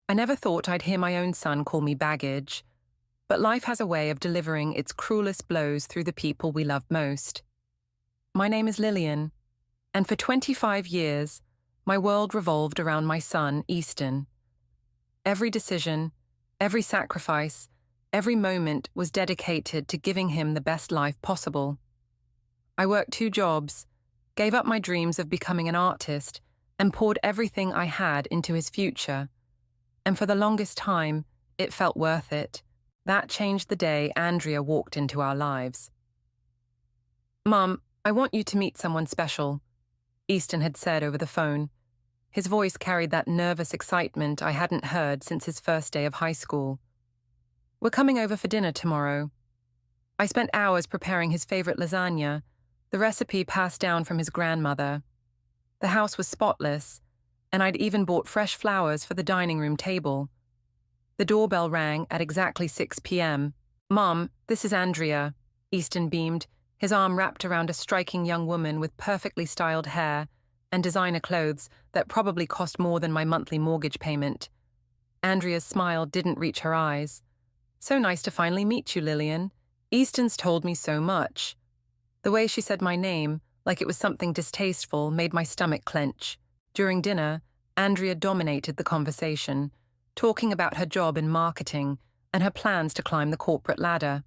I never thought I'd hear my own son call me baggage, but life has a way of delivering its cruelest blows through the people we love most. My name is Lillian, and for 25 years, my world revolved around my son, Easton. Every decision, every sacrifice, every moment was dedicated to giving him the best life possible. I worked 2 jobs, gave up my dreams of becoming an artist, and poured everything I had into his future. And for the longest time, it felt worth it. That changed the day Andrea walked into our lives. "Mum, I want you to meet someone special," Easton had said over the phone. His voice carried that nervous excitement I hadn't heard since his first day of high school. "We're coming over for dinner tomorrow." I spent hours preparing his favorite lasagna, the recipe passed down from his grandmother. The house was spotless, and I'd even bought fresh flowers for the dining room table. The doorbell rang at exactly 6 p.m. "Mom, this is Andrea," Easton beamed, his arm wrapped around a striking young woman with perfectly styled hair and designer clothes that probably cost more than my monthly mortgage payment. Andrea's smile didn't reach her eyes. "So nice to finally meet you, Lillian. Easton's told me so much." The way she said my name, like it was something distasteful, made my stomach clench. During dinner, Andrea dominated the conversation, talking about her job in marketing and her plans to climb the corporate ladder.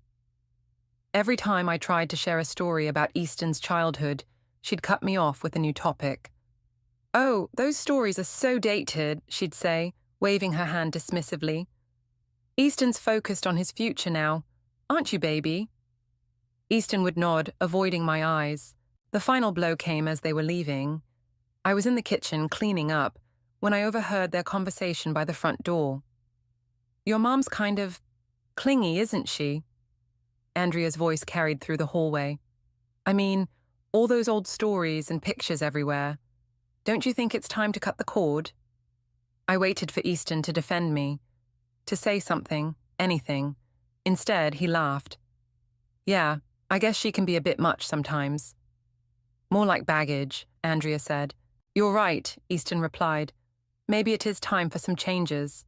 Every time I tried to share a story about Easton's childhood, she'd cut me off with a new topic. "Oh, those stories are so dated," she'd say, waving her hand dismissively. "Easton's focused on his future now. Aren't you, baby?" Easton would nod, avoiding my eyes. The final blow came as they were leaving. I was in the kitchen cleaning up when I overheard their conversation by the front door. "Your mom's kind of clingy, isn't she?" Andrea's voice carried through the hallway. "I mean, all those old stories and pictures everywhere. Don't you think it's time to cut the cord?" I waited for Easton to defend me, to say something, anything. Instead, he laughed. "Yeah, I guess she can be a bit much sometimes." "More like baggage," Andrea said. "You're right," Easton replied. "Maybe it is time for some changes."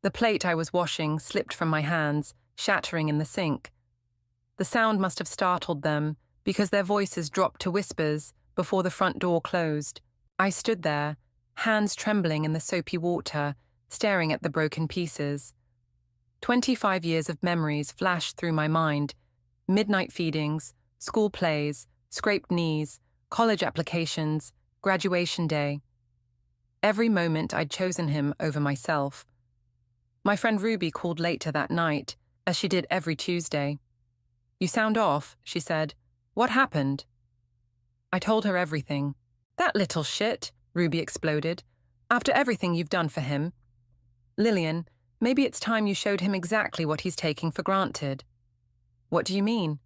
The plate I was washing slipped from my hands, shattering in the sink. The sound must have startled them, because their voices dropped to whispers before the front door closed. I stood there, hands trembling in the soapy water, staring at the broken pieces. 25 years of memories flashed through my mind: midnight feedings, school plays, scraped knees, college applications, graduation day. Every moment I'd chosen him over myself. My friend Ruby called later that night, as she did every Tuesday. "You sound off," she said. "What happened?" I told her everything. "That little shit," Ruby exploded. "After everything you've done for him. Lillian, maybe it's time you showed him exactly what he's taking for granted." "What do you mean?"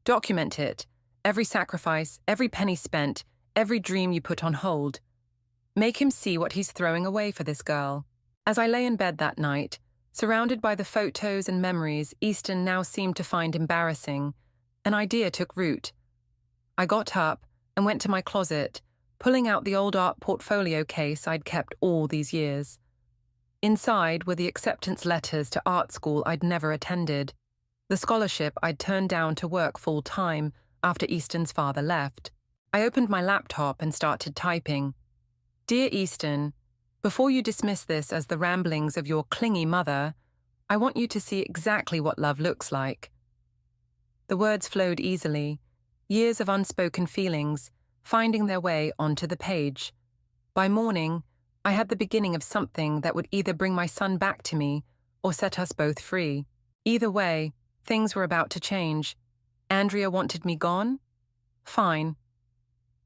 "Document it. Every sacrifice, every penny spent, every dream you put on hold. Make him see what he's throwing away for this girl." As I lay in bed that night, surrounded by the photos and memories Easton now seemed to find embarrassing, an idea took root. I got up and went to my closet, pulling out the old art portfolio case I'd kept all these years. Inside were the acceptance letters to art school I'd never attended, the scholarship I'd turned down to work full-time after Easton's father left. I opened my laptop and started typing. "Dear Easton, before you dismiss this as the ramblings of your clingy mother, I want you to see exactly what love looks like." The words flowed easily, years of unspoken feelings, finding their way onto the page. By morning, I had the beginning of something that would either bring my son back to me or set us both free. Either way, things were about to change. Andrea wanted me gone? Fine.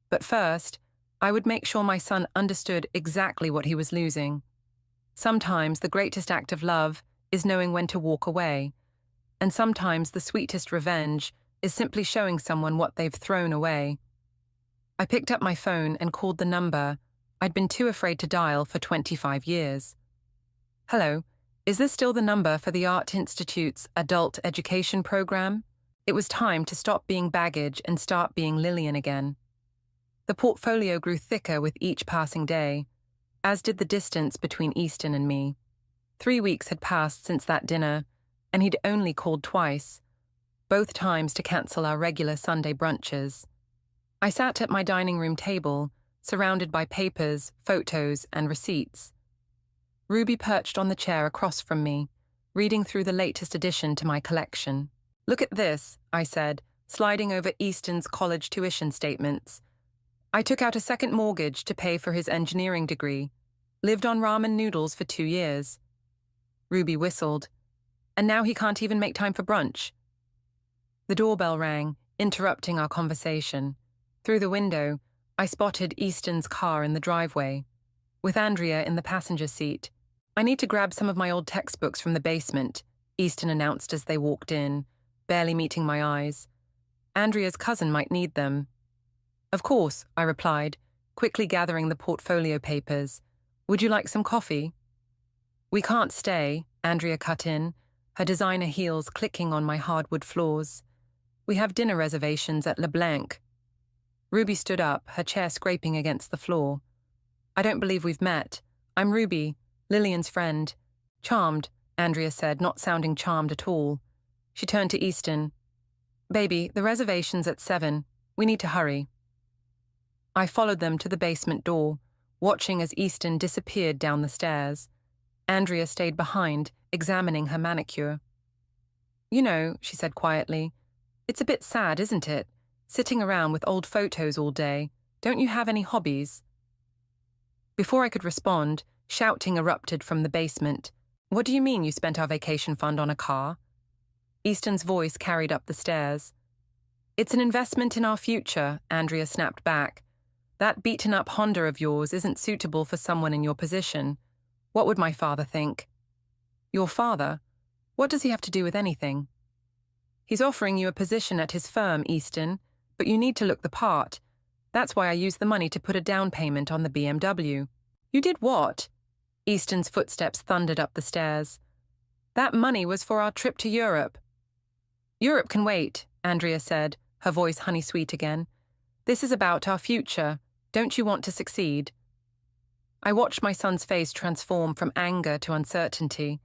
But first, I would make sure my son understood exactly what he was losing. Sometimes the greatest act of love is knowing when to walk away, and sometimes the sweetest revenge is simply showing someone what they've thrown away. I picked up my phone and called the number I'd been too afraid to dial for 25 years. "Hello, is this still the number for the Art Institute's adult education program?" It was time to stop being baggage and start being Lillian again. The portfolio grew thicker with each passing day, as did the distance between Easton and me. 3 weeks had passed since that dinner, and he'd only called twice, both times to cancel our regular Sunday brunches. I sat at my dining room table, surrounded by papers, photos, and receipts. Ruby perched on the chair across from me, reading through the latest addition to my collection. "Look at this," I said, sliding over Easton's college tuition statements. "I took out a second mortgage to pay for his engineering degree, lived on ramen noodles for 2 years." Ruby whistled. "And now he can't even make time for brunch." The doorbell rang, interrupting our conversation. Through the window, I spotted Easton's car in the driveway, with Andrea in the passenger seat. "I need to grab some of my old textbooks from the basement," Easton announced as they walked in, barely meeting my eyes. "Andrea's cousin might need them." "Of course," I replied, quickly gathering the portfolio papers. "Would you like some coffee?" "We can't stay," Andrea cut in, her designer heels clicking on my hardwood floors. "We have dinner reservations at LeBlanc." Ruby stood up, her chair scraping against the floor. "I don't believe we've met. I'm Ruby, Lillian's friend." "Charmed," Andrea said, not sounding charmed at all. She turned to Easton. "Baby, the reservation's at 7. We need to hurry." I followed them to the basement door, watching as Easton disappeared down the stairs. Andrea stayed behind, examining her manicure. "You know," she said quietly, "it's a bit sad, isn't it? Sitting around with old photos all day. Don't you have any hobbies?" Before I could respond, shouting erupted from the basement. "What do you mean you spent our vacation fund on a car?" Easton's voice carried up the stairs. "It's an investment in our future," Andrea snapped back. "That beaten-up Honda of yours isn't suitable for someone in your position. What would my father think?" "Your father? What does he have to do with anything?" "He's offering you a position at his firm, Easton, but you need to look the part. That's why I used the money to put a down payment on the BMW." "You did what?" Easton's footsteps thundered up the stairs. "That money was for our trip to Europe." "Europe can wait," Andrea said, her voice honey-sweet again. "This is about our future. Don't you want to succeed?" I watched my son's face transform from anger to uncertainty,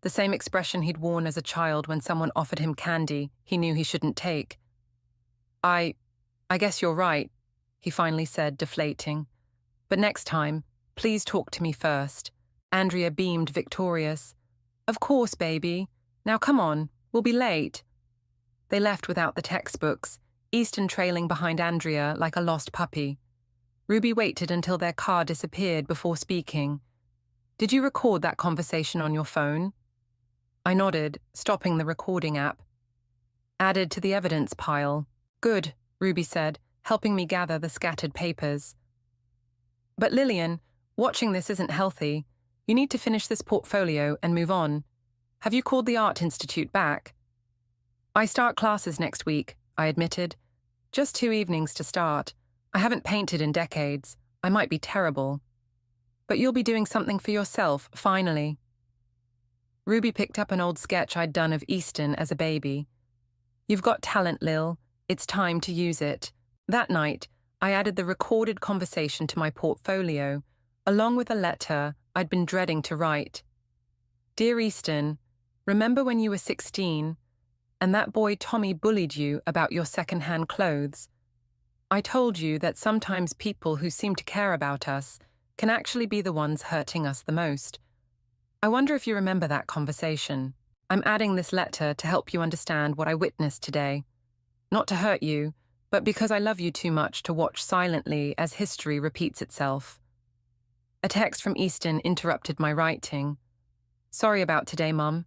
the same expression he'd worn as a child when someone offered him candy he knew he shouldn't take. I guess you're right," he finally said, deflating. "But next time, please talk to me first." Andrea beamed victorious. "Of course, baby. Now come on, we'll be late." They left without the textbooks, Easton trailing behind Andrea like a lost puppy. Ruby waited until their car disappeared before speaking. "Did you record that conversation on your phone?" I nodded, stopping the recording app. "Added to the evidence pile." "Good," Ruby said, helping me gather the scattered papers. "But Lillian, watching this isn't healthy. You need to finish this portfolio and move on. Have you called the Art Institute back?" "I start classes next week," I admitted. "Just 2 evenings to start. I haven't painted in decades. I might be terrible." "But you'll be doing something for yourself, finally." Ruby picked up an old sketch I'd done of Easton as a baby. "You've got talent, Lil. It's time to use it." That night, I added the recorded conversation to my portfolio, along with a letter I'd been dreading to write. "Dear Easton, remember when you were 16, and that boy Tommy bullied you about your second-hand clothes? I told you that sometimes people who seem to care about us can actually be the ones hurting us the most. I wonder if you remember that conversation. I'm adding this letter to help you understand what I witnessed today. Not to hurt you, but because I love you too much to watch silently as history repeats itself." A text from Easton interrupted my writing. "Sorry about today, Mum.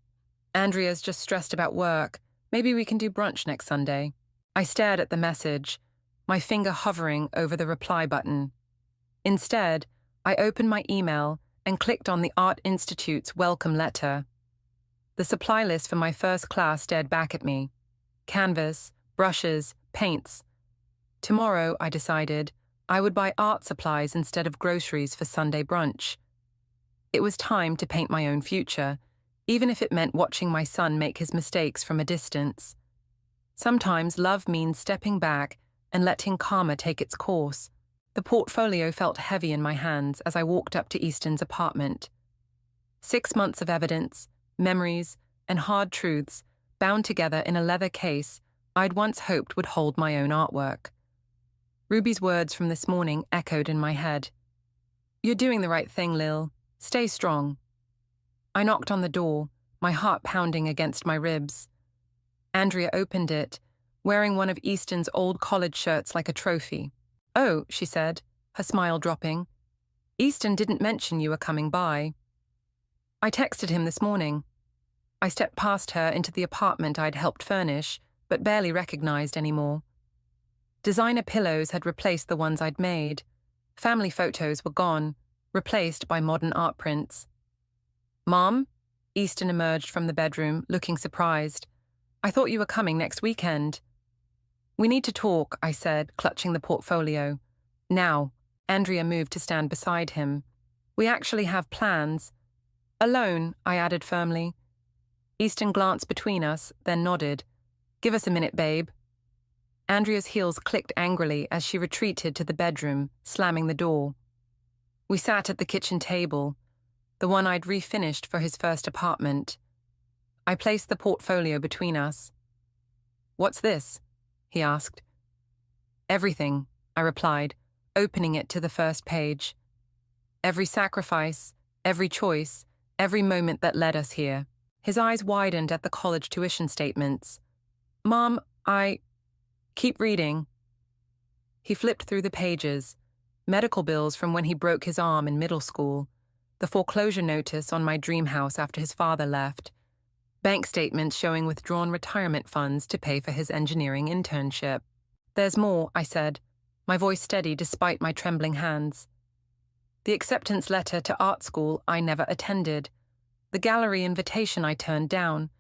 Andrea's just stressed about work. Maybe we can do brunch next Sunday." I stared at the message, my finger hovering over the reply button. Instead, I opened my email and clicked on the Art Institute's welcome letter. The supply list for my first class stared back at me. Canvas, brushes, paints. Tomorrow, I decided, I would buy art supplies instead of groceries for Sunday brunch. It was time to paint my own future, even if it meant watching my son make his mistakes from a distance. Sometimes love means stepping back and letting karma take its course. The portfolio felt heavy in my hands as I walked up to Easton's apartment. 6 months of evidence, memories, and hard truths bound together in a leather case I'd once hoped would hold my own artwork. Ruby's words from this morning echoed in my head. "You're doing the right thing, Lil. Stay strong." I knocked on the door, my heart pounding against my ribs. Andrea opened it, wearing one of Easton's old college shirts like a trophy. "Oh," she said, her smile dropping. "Easton didn't mention you were coming by." I texted him this morning. I stepped past her into the apartment I'd helped furnish, but barely recognized anymore. Designer pillows had replaced the ones I'd made. Family photos were gone, replaced by modern art prints. "Mom?" Easton emerged from the bedroom, looking surprised. "I thought you were coming next weekend." "We need to talk," I said, clutching the portfolio. "Now." Andrea moved to stand beside him. "We actually have plans." "Alone," I added firmly. Easton glanced between us, then nodded. "Give us a minute, babe." Andrea's heels clicked angrily as she retreated to the bedroom, slamming the door. We sat at the kitchen table, the one I'd refinished for his first apartment. I placed the portfolio between us. "What's this?" he asked. "Everything," I replied, opening it to the first page. "Every sacrifice, every choice, every moment that led us here." His eyes widened at the college tuition statements. "Mom, Keep reading." He flipped through the pages. Medical bills from when he broke his arm in middle school, the foreclosure notice on my dream house after his father left, bank statements showing withdrawn retirement funds to pay for his engineering internship. "There's more," I said, my voice steady despite my trembling hands. "The acceptance letter to art school I never attended, the gallery invitation I turned down,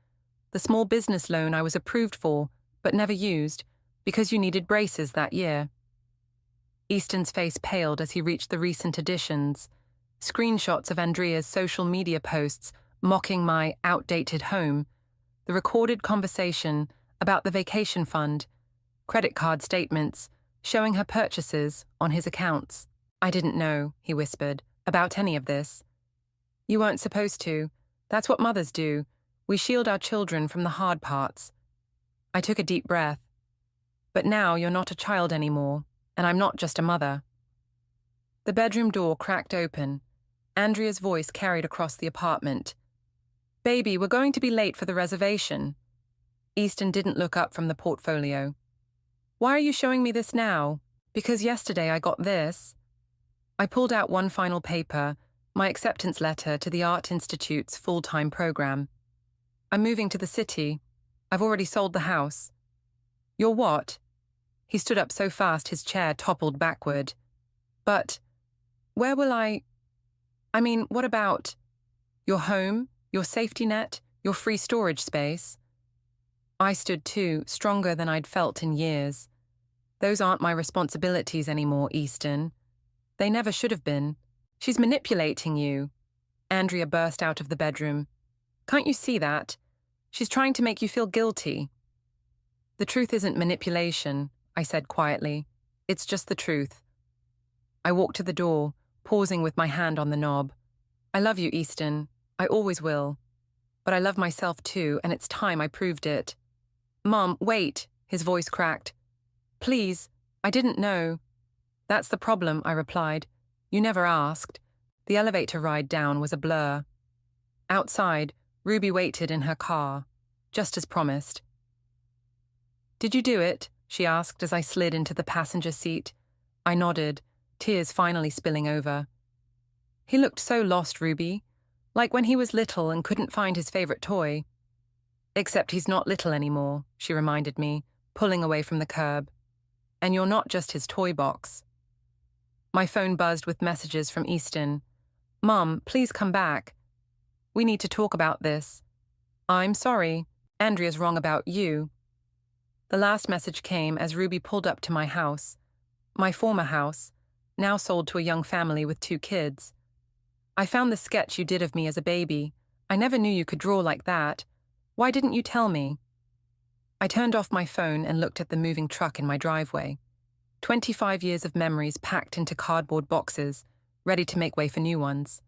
the small business loan I was approved for but never used because you needed braces that year." Easton's face paled as he reached the recent additions, screenshots of Andrea's social media posts mocking my outdated home, the recorded conversation about the vacation fund, credit card statements showing her purchases on his accounts. "I didn't know," he whispered, "about any of this." "You weren't supposed to. That's what mothers do. We shield our children from the hard parts." I took a deep breath. "But now you're not a child anymore, and I'm not just a mother." The bedroom door cracked open. Andrea's voice carried across the apartment. "Baby, we're going to be late for the reservation." Easton didn't look up from the portfolio. "Why are you showing me this now?" "Because yesterday I got this." I pulled out one final paper, my acceptance letter to the Art Institute's full-time program. "I'm moving to the city. I've already sold the house." "You're what?" He stood up so fast his chair toppled backward. "But where will I mean, what about your home, your safety net, your free storage space?" I stood too, stronger than I'd felt in years. "Those aren't my responsibilities anymore, Easton. They never should have been." "She's manipulating you." Andrea burst out of the bedroom. "Can't you see that? She's trying to make you feel guilty." "The truth isn't manipulation," I said quietly. "It's just the truth." I walked to the door, pausing with my hand on the knob. "I love you, Easton. I always will. But I love myself too, and it's time I proved it." "Mom, wait," his voice cracked. "Please, I didn't know." "That's the problem," I replied. "You never asked." The elevator ride down was a blur. Outside, Ruby waited in her car, just as promised. "Did you do it?" she asked as I slid into the passenger seat. I nodded, tears finally spilling over. "He looked so lost, Ruby, like when he was little and couldn't find his favorite toy." "Except he's not little anymore," she reminded me, pulling away from the curb. "And you're not just his toy box." My phone buzzed with messages from Easton. "Mom, please come back. We need to talk about this." "I'm sorry. Andrea's wrong about you." The last message came as Ruby pulled up to my house. My former house, now sold to a young family with 2 kids. "I found the sketch you did of me as a baby. I never knew you could draw like that. Why didn't you tell me?" I turned off my phone and looked at the moving truck in my driveway. 25 years of memories packed into cardboard boxes, ready to make way for new ones.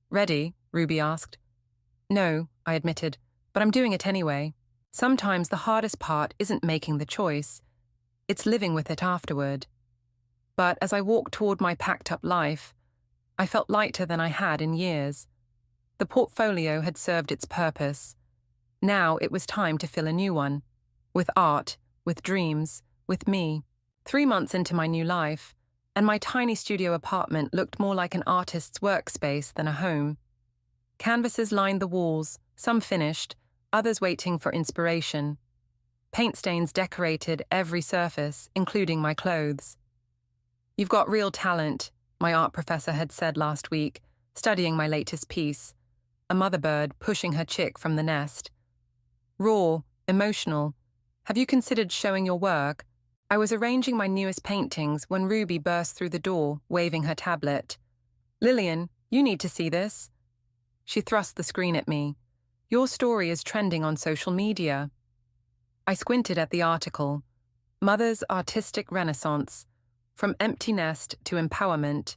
"Ready?" Ruby asked. No, I admitted, but I'm doing it anyway. Sometimes the hardest part isn't making the choice, it's living with it afterward. But as I walked toward my packed-up life, I felt lighter than I had in years. The portfolio had served its purpose. Now it was time to fill a new one. With art, with dreams, with me. 3 months into my new life, and my tiny studio apartment looked more like an artist's workspace than a home. Canvases lined the walls, some finished, others waiting for inspiration. Paint stains decorated every surface, including my clothes. You've got real talent, my art professor had said last week, studying my latest piece, a mother bird pushing her chick from the nest. Raw, emotional. Have you considered showing your work? I was arranging my newest paintings when Ruby burst through the door, waving her tablet. Lillian, you need to see this. She thrust the screen at me. Your story is trending on social media. I squinted at the article. Mother's Artistic Renaissance, from empty nest to empowerment.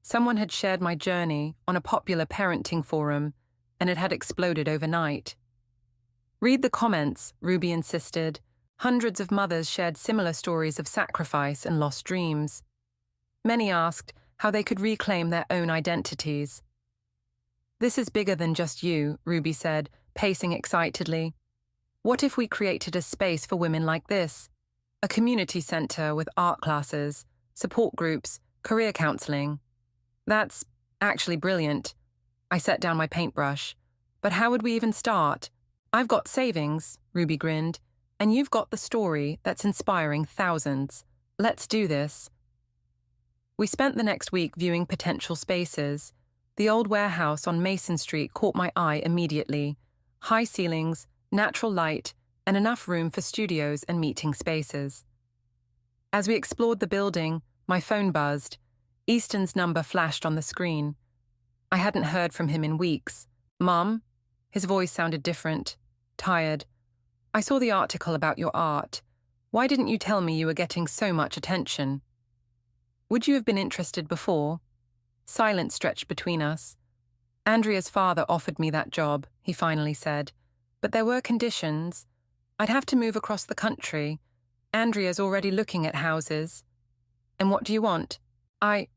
Someone had shared my journey on a popular parenting forum, and it had exploded overnight. Read the comments, Ruby insisted. Hundreds of mothers shared similar stories of sacrifice and lost dreams. Many asked how they could reclaim their own identities. This is bigger than just you, Ruby said, pacing excitedly. What if we created a space for women like this? A community center with art classes, support groups, career counseling. That's actually brilliant. I set down my paintbrush. But how would we even start? I've got savings, Ruby grinned, and you've got the story that's inspiring thousands. Let's do this. We spent the next week viewing potential spaces. The old warehouse on Mason Street caught my eye immediately. High ceilings, natural light, and enough room for studios and meeting spaces. As we explored the building, my phone buzzed. Easton's number flashed on the screen. I hadn't heard from him in weeks. Mum? His voice sounded different, tired. I saw the article about your art. Why didn't you tell me you were getting so much attention? Would you have been interested before? Silence stretched between us. Andrea's father offered me that job, he finally said. But there were conditions. I'd have to move across the country. Andrea's already looking at houses. And what do you want? I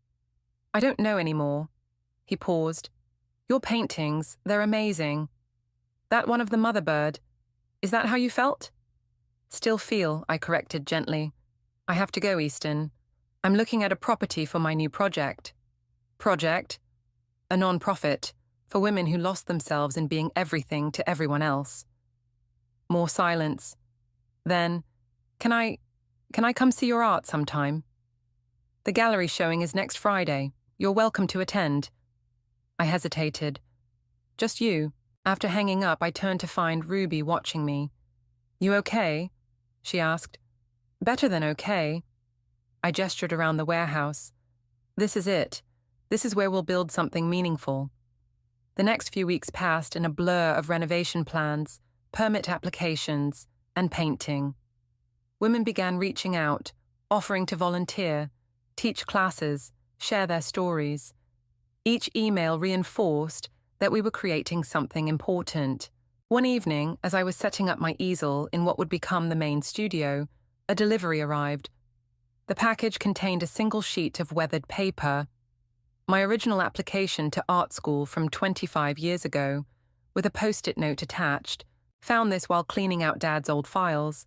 don't know anymore. He paused. Your paintings, they're amazing. That one of the mother bird. Is that how you felt? Still feel, I corrected gently. I have to go, Easton. I'm looking at a property for my new project. Project? A non-profit, for women who lost themselves in being everything to everyone else. More silence. Then, can I come see your art sometime? The gallery showing is next Friday. You're welcome to attend. I hesitated. Just you. After hanging up, I turned to find Ruby watching me. You okay? She asked. Better than okay. I gestured around the warehouse. This is it. This is where we'll build something meaningful. The next few weeks passed in a blur of renovation plans, permit applications, and painting. Women began reaching out, offering to volunteer, teach classes, share their stories. Each email reinforced that we were creating something important. One evening, as I was setting up my easel in what would become the main studio, a delivery arrived. The package contained a single sheet of weathered paper, my original application to art school from 25 years ago, with a post-it note attached. Found this while cleaning out Dad's old files.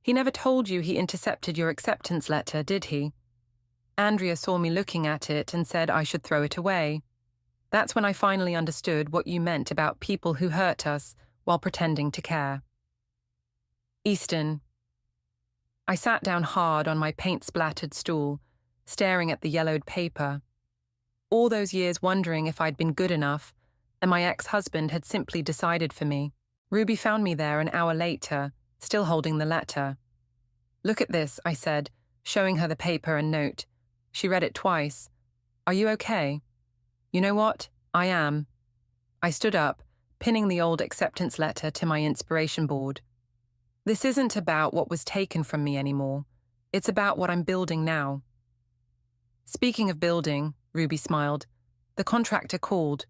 He never told you he intercepted your acceptance letter, did he? Andrea saw me looking at it and said I should throw it away. That's when I finally understood what you meant about people who hurt us while pretending to care. Easton. I sat down hard on my paint-splattered stool, staring at the yellowed paper. All those years wondering if I'd been good enough, and my ex-husband had simply decided for me. Ruby found me there an hour later, still holding the letter. Look at this, I said, showing her the paper and note. She read it twice. Are you okay? You know what? I am. I stood up, pinning the old acceptance letter to my inspiration board. This isn't about what was taken from me anymore. It's about what I'm building now. Speaking of building, Ruby smiled. The contractor called.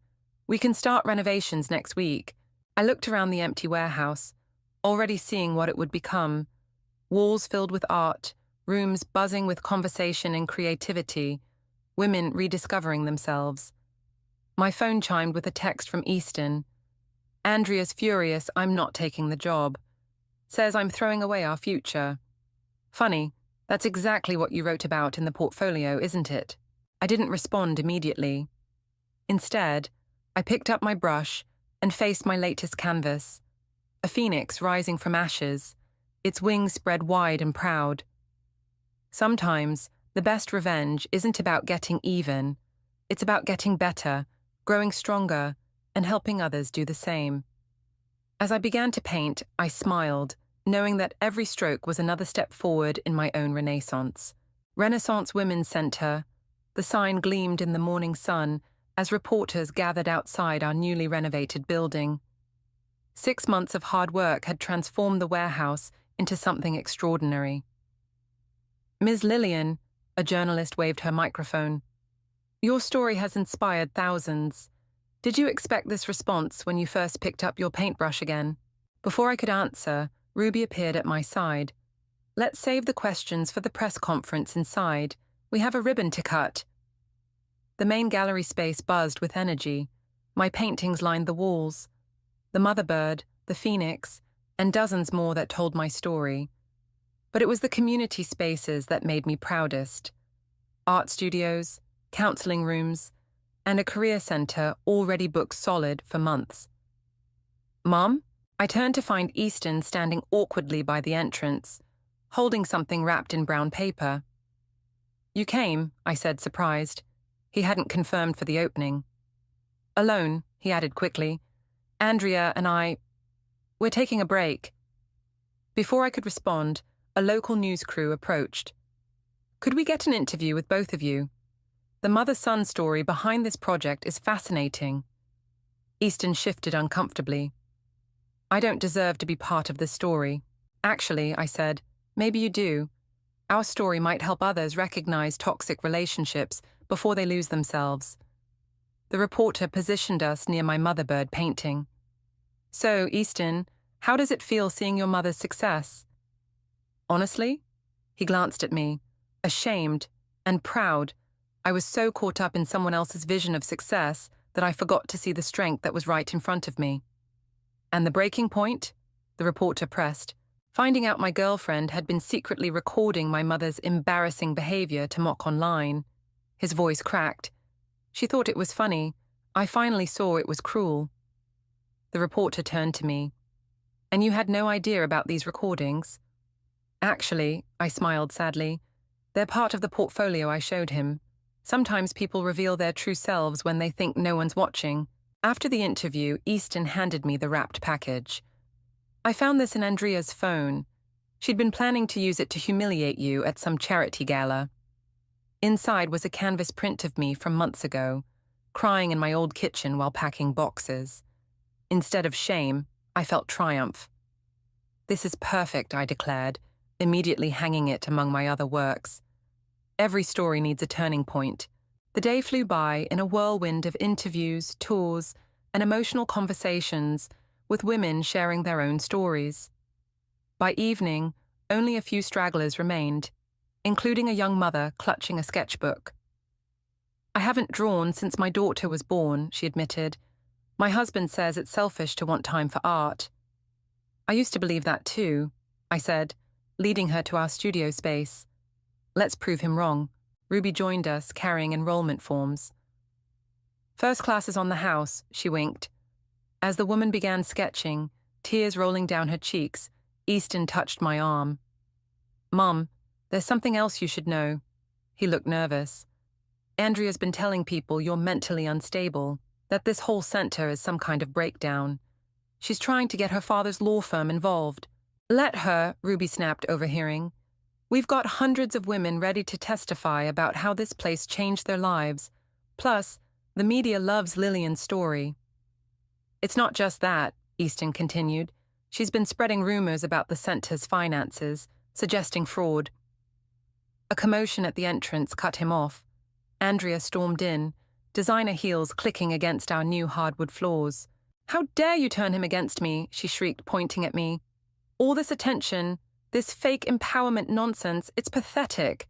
We can start renovations next week. I looked around the empty warehouse, already seeing what it would become. Walls filled with art, rooms buzzing with conversation and creativity, women rediscovering themselves. My phone chimed with a text from Easton. Andrea's furious I'm not taking the job. Says I'm throwing away our future. Funny, that's exactly what you wrote about in the portfolio, isn't it? I didn't respond immediately. Instead, I picked up my brush and faced my latest canvas. A phoenix rising from ashes, its wings spread wide and proud. Sometimes, the best revenge isn't about getting even. It's about getting better, growing stronger, and helping others do the same. As I began to paint, I smiled, knowing that every stroke was another step forward in my own renaissance. Renaissance Women's Center. The sign gleamed in the morning sun as reporters gathered outside our newly renovated building. 6 months of hard work had transformed the warehouse into something extraordinary. Ms. Lillian, a journalist waved her microphone. Your story has inspired thousands. Did you expect this response when you first picked up your paintbrush again? Before I could answer, Ruby appeared at my side. Let's save the questions for the press conference inside. We have a ribbon to cut. The main gallery space buzzed with energy. My paintings lined the walls. The motherbird, the phoenix, and dozens more that told my story. But it was the community spaces that made me proudest. Art studios, counseling rooms, and a career center already booked solid for months. Mom? I turned to find Easton standing awkwardly by the entrance, holding something wrapped in brown paper. You came, I said, surprised. He hadn't confirmed for the opening. Alone, he added quickly. Andrea and we're taking a break. Before I could respond, a local news crew approached. Could we get an interview with both of you? The mother-son story behind this project is fascinating. Easton shifted uncomfortably. I don't deserve to be part of this story. Actually, I said, maybe you do. Our story might help others recognize toxic relationships before they lose themselves. The reporter positioned us near my motherbird painting. So, Easton, how does it feel seeing your mother's success? Honestly? He glanced at me, ashamed and proud. I was so caught up in someone else's vision of success that I forgot to see the strength that was right in front of me. And the breaking point? The reporter pressed. Finding out my girlfriend had been secretly recording my mother's embarrassing behavior to mock online. His voice cracked. She thought it was funny. I finally saw it was cruel. The reporter turned to me. And you had no idea about these recordings? Actually, I smiled sadly, they're part of the portfolio I showed him. Sometimes people reveal their true selves when they think no one's watching. After the interview, Easton handed me the wrapped package. I found this in Andrea's phone. She'd been planning to use it to humiliate you at some charity gala. Inside was a canvas print of me from months ago, crying in my old kitchen while packing boxes. Instead of shame, I felt triumph. This is perfect, I declared, immediately hanging it among my other works. Every story needs a turning point. The day flew by in a whirlwind of interviews, tours, and emotional conversations with women sharing their own stories. By evening, only a few stragglers remained, including a young mother clutching a sketchbook. I haven't drawn since my daughter was born, she admitted. My husband says it's selfish to want time for art. I used to believe that too, I said, leading her to our studio space. Let's prove him wrong. Ruby joined us, carrying enrollment forms. First class is on the house, she winked. As the woman began sketching, tears rolling down her cheeks, Easton touched my arm. Mom, there's something else you should know. He looked nervous. Andrea's been telling people you're mentally unstable, that this whole center is some kind of breakdown. She's trying to get her father's law firm involved. Let her, Ruby snapped, overhearing. We've got hundreds of women ready to testify about how this place changed their lives. Plus, the media loves Lillian's story. It's not just that, Easton continued. She's been spreading rumors about the center's finances, suggesting fraud. A commotion at the entrance cut him off. Andrea stormed in, designer heels clicking against our new hardwood floors. "How dare you turn him against me?" she shrieked, pointing at me. "All this attention, this fake empowerment nonsense, it's pathetic."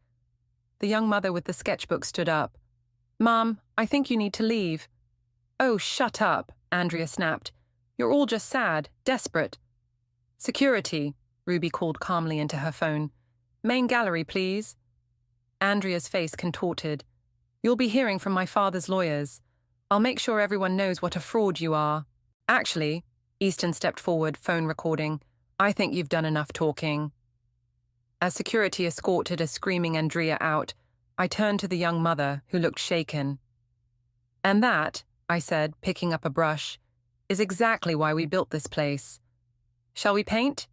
The young mother with the sketchbook stood up. "Mom, I think you need to leave." "Oh, shut up," Andrea snapped. "You're all just sad, desperate." "Security," Ruby called calmly into her phone. "Main gallery, please." Andrea's face contorted. "You'll be hearing from my father's lawyers. I'll make sure everyone knows what a fraud you are." "Actually," Easton stepped forward, phone recording, "I think you've done enough talking." As security escorted a screaming Andrea out, I turned to the young mother, who looked shaken. "And that," I said, picking up a brush, "is exactly why we built this place. Shall we paint?"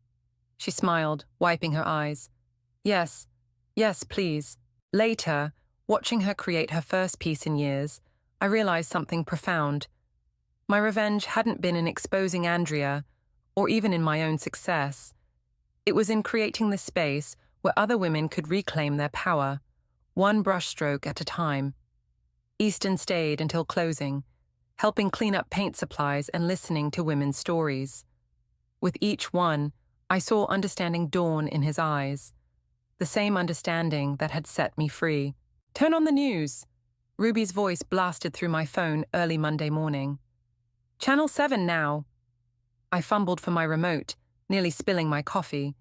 She smiled, wiping her eyes. Yes, please." Later, watching her create her first piece in years, I realized something profound. My revenge hadn't been in exposing Andrea, or even in my own success. It was in creating this space where other women could reclaim their power, one brushstroke at a time. Easton stayed until closing, helping clean up paint supplies and listening to women's stories. With each one, I saw understanding dawn in his eyes, the same understanding that had set me free. "Turn on the news," Ruby's voice blasted through my phone early Monday morning. "Channel 7 now." I fumbled for my remote, nearly spilling my coffee.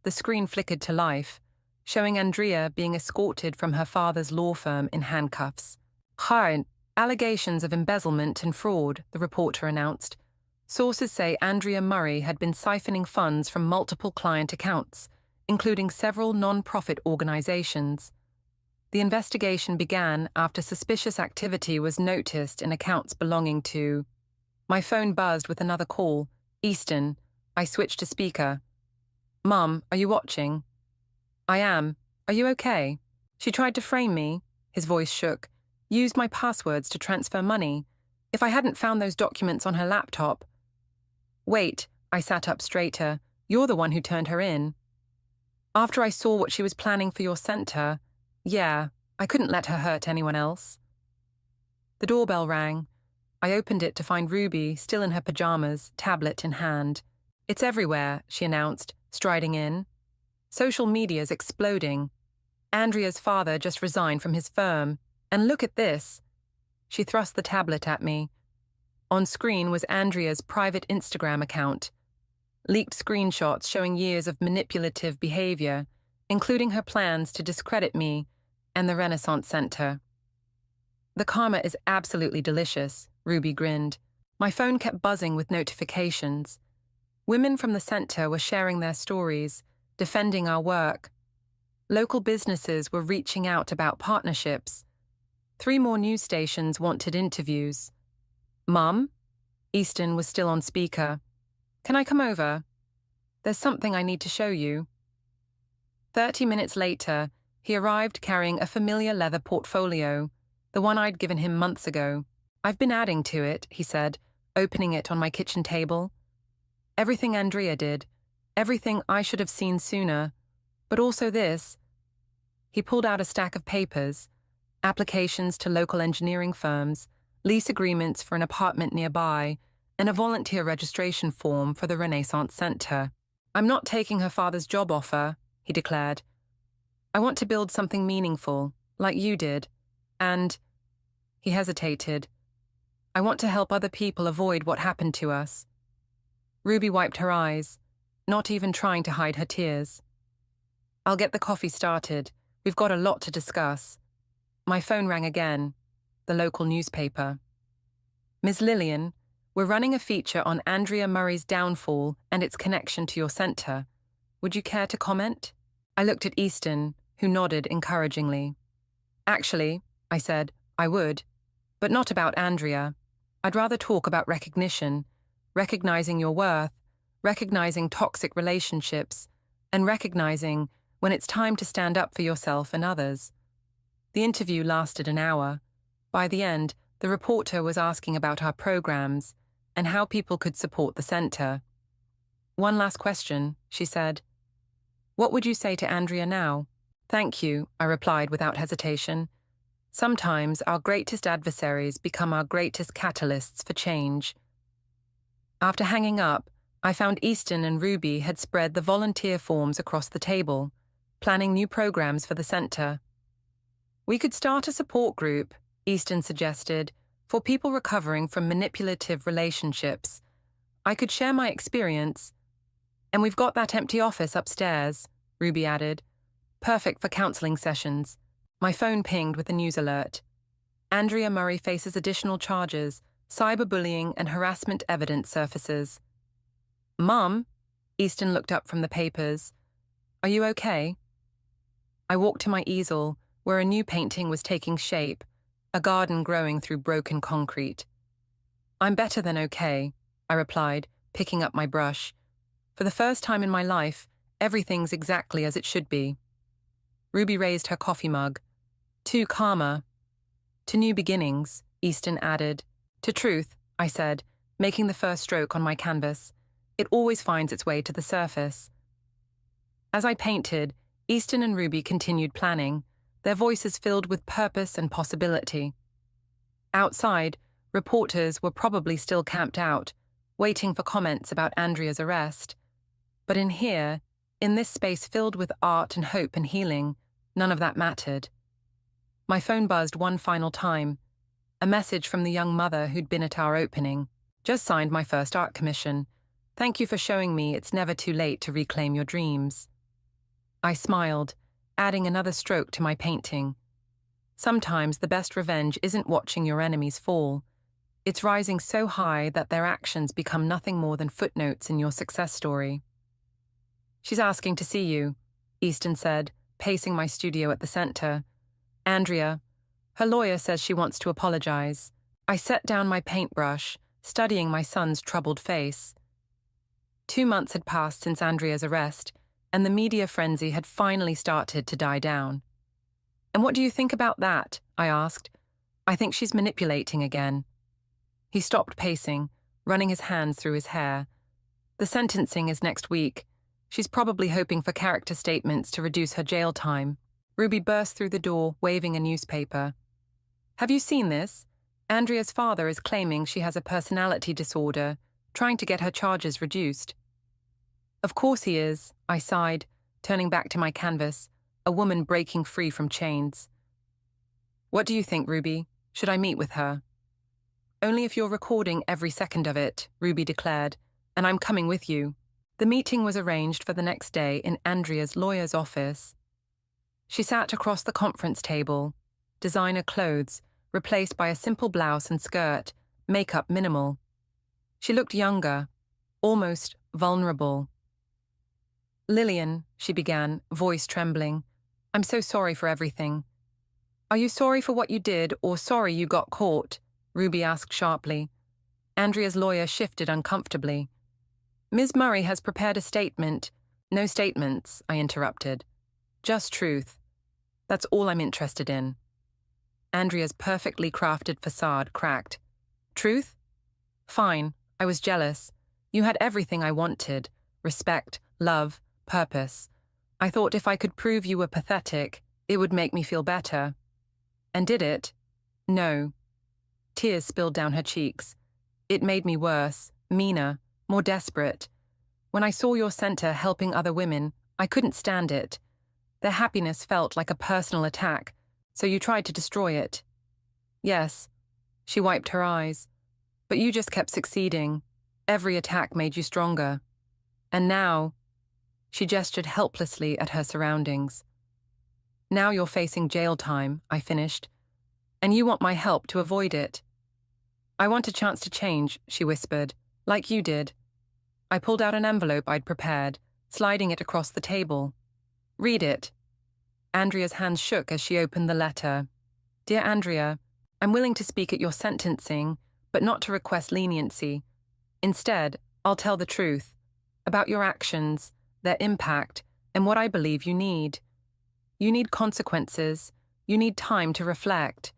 The screen flickered to life, showing Andrea being escorted from her father's law firm in handcuffs. "Hi, allegations of embezzlement and fraud," the reporter announced. Sources say Andrea Murray had been siphoning funds from multiple client accounts, including several non-profit organizations. The investigation began after suspicious activity was noticed in accounts belonging to... My phone buzzed with another call. "Easton." I switched to speaker. "Mum, are you watching?" "I am. Are you okay?" "She tried to frame me." His voice shook. "Used my passwords to transfer money. If I hadn't found those documents on her laptop..." "Wait," I sat up straighter. "You're the one who turned her in." "After I saw what she was planning for your center, yeah, I couldn't let her hurt anyone else." The doorbell rang. I opened it to find Ruby still in her pajamas, tablet in hand. "It's everywhere," she announced, striding in. "Social media's exploding. Andrea's father just resigned from his firm. And look at this." She thrust the tablet at me. On screen was Andrea's private Instagram account. Leaked screenshots showing years of manipulative behavior, including her plans to discredit me and the Renaissance Center. "The karma is absolutely delicious," Ruby grinned. My phone kept buzzing with notifications. Women from the center were sharing their stories, defending our work. Local businesses were reaching out about partnerships. 3 more news stations wanted interviews. "Mum?" Easton was still on speaker. "Can I come over? There's something I need to show you." 30 minutes later, he arrived carrying a familiar leather portfolio, the one I'd given him months ago. "I've been adding to it," he said, opening it on my kitchen table. "Everything Andrea did, everything I should have seen sooner, but also this." He pulled out a stack of papers, applications to local engineering firms, lease agreements for an apartment nearby, and a volunteer registration form for the Renaissance Center. "I'm not taking her father's job offer," he declared. "I want to build something meaningful, like you did, and..." He hesitated. "I want to help other people avoid what happened to us." Ruby wiped her eyes, not even trying to hide her tears. "I'll get the coffee started. We've got a lot to discuss." My phone rang again, the local newspaper. "Ms. Lillian, we're running a feature on Andrea Murray's downfall and its connection to your center. Would you care to comment?" I looked at Easton, who nodded encouragingly. "Actually," I said, "I would, but not about Andrea. I'd rather talk about recognition, recognizing your worth, recognizing toxic relationships, and recognizing when it's time to stand up for yourself and others." The interview lasted an hour. By the end, the reporter was asking about our programs and how people could support the center. "One last question," she said. "What would you say to Andrea now?" "Thank you," I replied without hesitation. Sometimes our greatest adversaries become our greatest catalysts for change. After hanging up, I found Easton and Ruby had spread the volunteer forms across the table, planning new programs for the center. We could start a support group, Easton suggested, for people recovering from manipulative relationships. I could share my experience. And we've got that empty office upstairs, Ruby added. Perfect for counseling sessions. My phone pinged with a news alert. Andrea Murray faces additional charges, cyberbullying and harassment evidence surfaces. Mum? Easton looked up from the papers. Are you okay? I walked to my easel, where a new painting was taking shape, a garden growing through broken concrete. I'm better than okay, I replied, picking up my brush. For the first time in my life, everything's exactly as it should be. Ruby raised her coffee mug. To karma. To new beginnings, Easton added. To truth, I said, making the first stroke on my canvas. It always finds its way to the surface. As I painted, Easton and Ruby continued planning, their voices filled with purpose and possibility. Outside, reporters were probably still camped out, waiting for comments about Andrea's arrest. But in here, in this space filled with art and hope and healing, none of that mattered. My phone buzzed one final time. A message from the young mother who'd been at our opening. Just signed my first art commission. Thank you for showing me it's never too late to reclaim your dreams. I smiled, adding another stroke to my painting. Sometimes the best revenge isn't watching your enemies fall. It's rising so high that their actions become nothing more than footnotes in your success story. She's asking to see you, Easton said, pacing my studio at the center. Andrea, her lawyer says she wants to apologize. I set down my paintbrush, studying my son's troubled face. 2 months had passed since Andrea's arrest, and the media frenzy had finally started to die down. And what do you think about that? I asked. I think she's manipulating again. He stopped pacing, running his hands through his hair. The sentencing is next week. She's probably hoping for character statements to reduce her jail time. Ruby burst through the door, waving a newspaper. Have you seen this? Andrea's father is claiming she has a personality disorder, trying to get her charges reduced. Of course he is, I sighed, turning back to my canvas, a woman breaking free from chains. What do you think, Ruby? Should I meet with her? Only if you're recording every second of it, Ruby declared, and I'm coming with you. The meeting was arranged for the next day in Andrea's lawyer's office. She sat across the conference table, designer clothes, replaced by a simple blouse and skirt, makeup minimal. She looked younger, almost vulnerable. Lillian, she began, voice trembling, I'm so sorry for everything. Are you sorry for what you did or sorry you got caught? Ruby asked sharply. Andrea's lawyer shifted uncomfortably. Ms. Murray has prepared a statement. No statements, I interrupted. Just truth. That's all I'm interested in. Andrea's perfectly crafted facade cracked. Truth? Fine, I was jealous. You had everything I wanted. Respect, love, purpose. I thought if I could prove you were pathetic, it would make me feel better. And did it? No. Tears spilled down her cheeks. It made me worse, meaner, more desperate. When I saw your center helping other women, I couldn't stand it. Their happiness felt like a personal attack, so you tried to destroy it. Yes, she wiped her eyes. But you just kept succeeding. Every attack made you stronger. And now, she gestured helplessly at her surroundings. Now you're facing jail time, I finished. And you want my help to avoid it. I want a chance to change, she whispered, like you did. I pulled out an envelope I'd prepared, sliding it across the table. Read it. Andrea's hands shook as she opened the letter. Dear Andrea, I'm willing to speak at your sentencing, but not to request leniency. Instead, I'll tell the truth about your actions, their impact, and what I believe you need. You need consequences. You need time to reflect.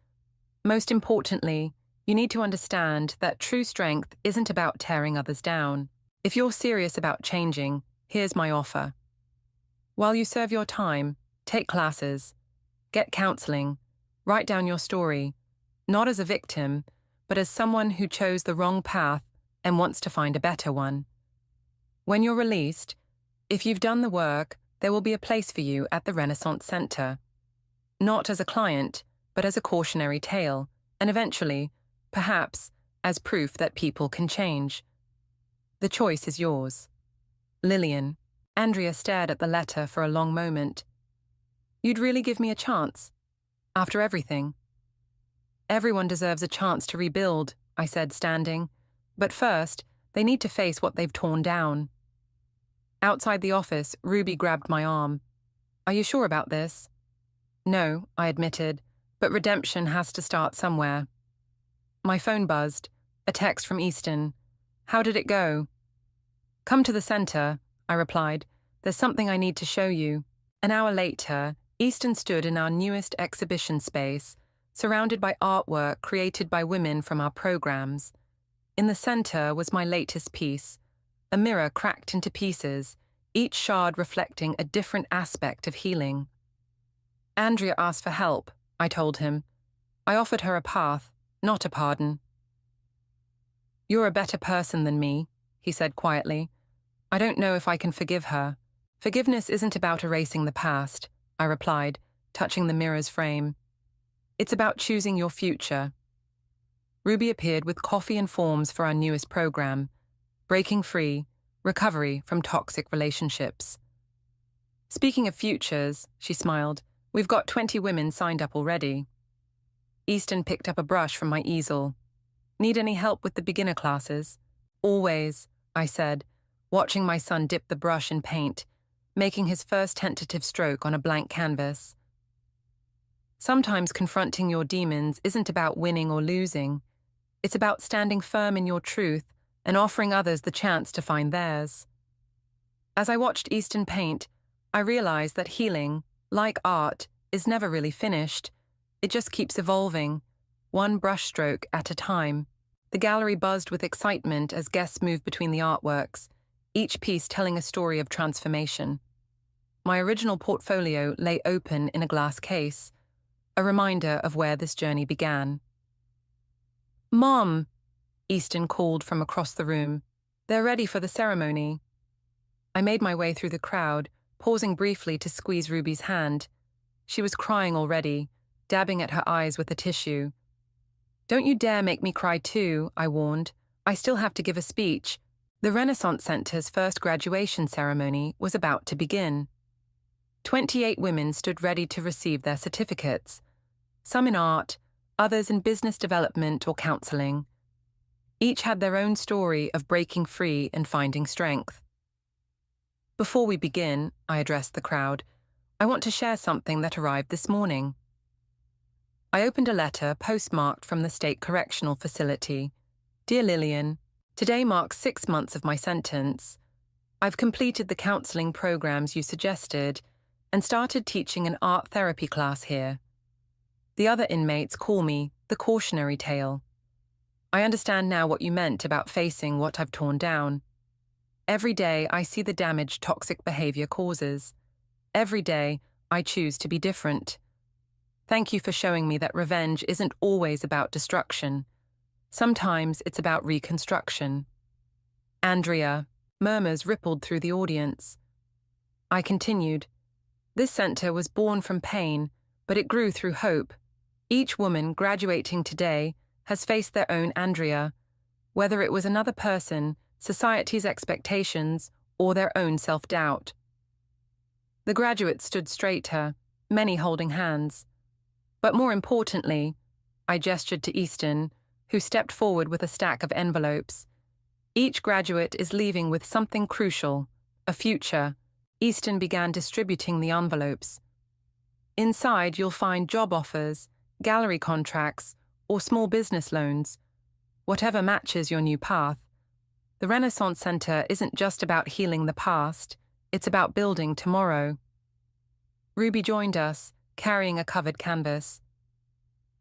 Most importantly, you need to understand that true strength isn't about tearing others down. If you're serious about changing, here's my offer. While you serve your time, take classes, get counseling, Write down your story, not as a victim, but as someone who chose the wrong path and wants to find a better one. When you're released, if you've done the work, there will be a place for you at the Renaissance Center. Not as a client, but as a cautionary tale, and eventually, perhaps, as proof that people can change. The choice is yours. Lillian. Andrea stared at the letter for a long moment. You'd really give me a chance? After everything? Everyone deserves a chance to rebuild, I said, standing. But first, they need to face what they've torn down. Outside the office, Ruby grabbed my arm. Are you sure about this? No, I admitted, but redemption has to start somewhere. My phone buzzed. A text from Easton. How did it go? Come to the center, I replied. There's something I need to show you. An hour later, Easton stood in our newest exhibition space, surrounded by artwork created by women from our programs. In the center was my latest piece, a mirror cracked into pieces, each shard reflecting a different aspect of healing. Andrea asked for help, I told him. I offered her a path, not a pardon. You're a better person than me, he said quietly. I don't know if I can forgive her. Forgiveness isn't about erasing the past, I replied, touching the mirror's frame. It's about choosing your future. Ruby appeared with coffee and forms for our newest program, Breaking Free, Recovery from Toxic Relationships. Speaking of futures, she smiled, we've got 20 women signed up already. Easton picked up a brush from my easel. Need any help with the beginner classes? Always, I said, watching my son dip the brush in paint, making his first tentative stroke on a blank canvas. Sometimes confronting your demons isn't about winning or losing. It's about standing firm in your truth and offering others the chance to find theirs. As I watched Easton paint, I realized that healing, like art, is never really finished. It just keeps evolving, one brushstroke at a time. The gallery buzzed with excitement as guests moved between the artworks, each piece telling a story of transformation. My original portfolio lay open in a glass case, a reminder of where this journey began. Mom, Easton called from across the room. They're ready for the ceremony. I made my way through the crowd, pausing briefly to squeeze Ruby's hand. She was crying already, dabbing at her eyes with a tissue. Don't you dare make me cry too, I warned. I still have to give a speech. The Renaissance Center's first graduation ceremony was about to begin. 28 women stood ready to receive their certificates, some in art, others in business development or counseling. Each had their own story of breaking free and finding strength. Before we begin, I addressed the crowd, I want to share something that arrived this morning. I opened a letter postmarked from the State Correctional Facility. Dear Lillian, today marks 6 months of my sentence. I've completed the counseling programs you suggested and started teaching an art therapy class here. The other inmates call me the cautionary tale. I understand now what you meant about facing what I've torn down. Every day I see the damage toxic behavior causes. Every day I choose to be different. Thank you for showing me that revenge isn't always about destruction. Sometimes it's about reconstruction. Andrea, murmurs rippled through the audience. I continued. This center was born from pain, but it grew through hope. Each woman graduating today has faced their own Andrea, whether it was another person, society's expectations, or their own self-doubt. The graduates stood straighter, many holding hands. But more importantly, I gestured to Easton, who stepped forward with a stack of envelopes. Each graduate is leaving with something crucial, a future. Easton began distributing the envelopes. Inside, you'll find job offers, gallery contracts, or small business loans, whatever matches your new path. The Renaissance Center isn't just about healing the past, it's about building tomorrow. Ruby joined us, carrying a covered canvas.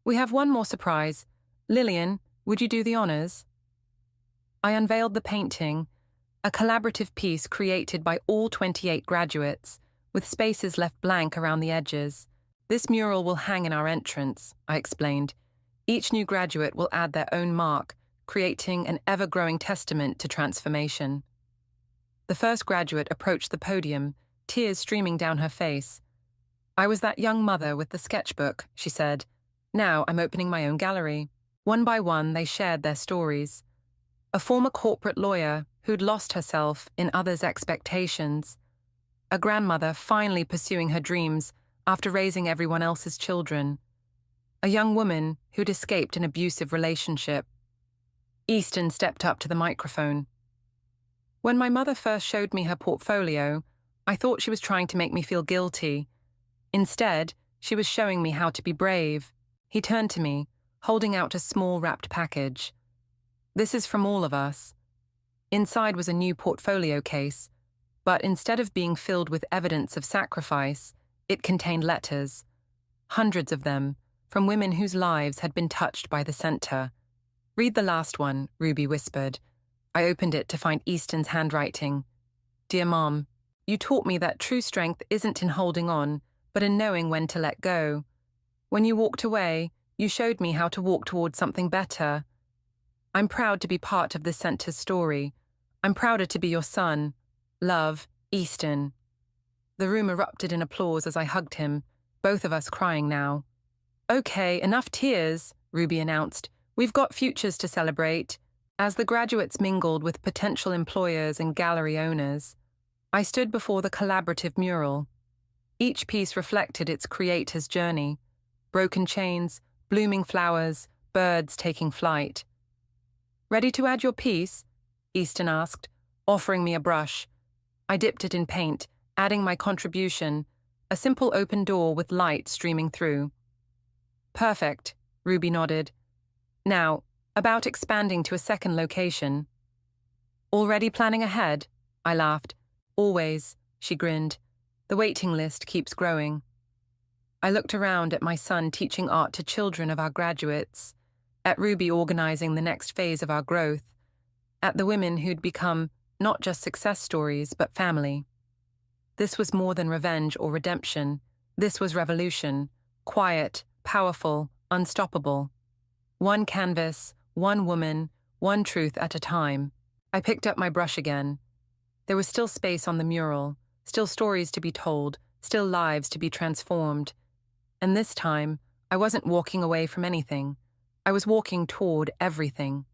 We have one more surprise. Lillian, would you do the honors? I unveiled the painting, a collaborative piece created by all 28 graduates, with spaces left blank around the edges. This mural will hang in our entrance, I explained. Each new graduate will add their own mark, creating an ever-growing testament to transformation. The first graduate approached the podium, tears streaming down her face. I was that young mother with the sketchbook, she said. Now I'm opening my own gallery. One by one, they shared their stories. A former corporate lawyer who'd lost herself in others' expectations. A grandmother finally pursuing her dreams after raising everyone else's children. A young woman who'd escaped an abusive relationship. Easton stepped up to the microphone. When my mother first showed me her portfolio, I thought she was trying to make me feel guilty. Instead, she was showing me how to be brave. He turned to me, holding out a small wrapped package. This is from all of us. Inside was a new portfolio case, but instead of being filled with evidence of sacrifice, it contained letters. Hundreds of them, from women whose lives had been touched by the center. Read the last one, Ruby whispered. I opened it to find Easton's handwriting. Dear Mom, you taught me that true strength isn't in holding on, but in knowing when to let go. When you walked away, you showed me how to walk towards something better. I'm proud to be part of this center's story. I'm prouder to be your son. Love, Easton. The room erupted in applause as I hugged him, both of us crying now. Okay, enough tears, Ruby announced. We've got futures to celebrate. As the graduates mingled with potential employers and gallery owners, I stood before the collaborative mural. Each piece reflected its creator's journey. Broken chains, blooming flowers, birds taking flight. Ready to add your piece? Easton asked, offering me a brush. I dipped it in paint, adding my contribution, a simple open door with light streaming through. Perfect, Ruby nodded. Now, about expanding to a second location. Already planning ahead? I laughed. Always, she grinned. The waiting list keeps growing. I looked around at my son teaching art to children of our graduates, at Ruby organizing the next phase of our growth, at the women who'd become not just success stories, but family. This was more than revenge or redemption. This was revolution, quiet, powerful, unstoppable. One canvas, one woman, one truth at a time. I picked up my brush again. There was still space on the mural, still stories to be told, still lives to be transformed. And this time, I wasn't walking away from anything. I was walking toward everything.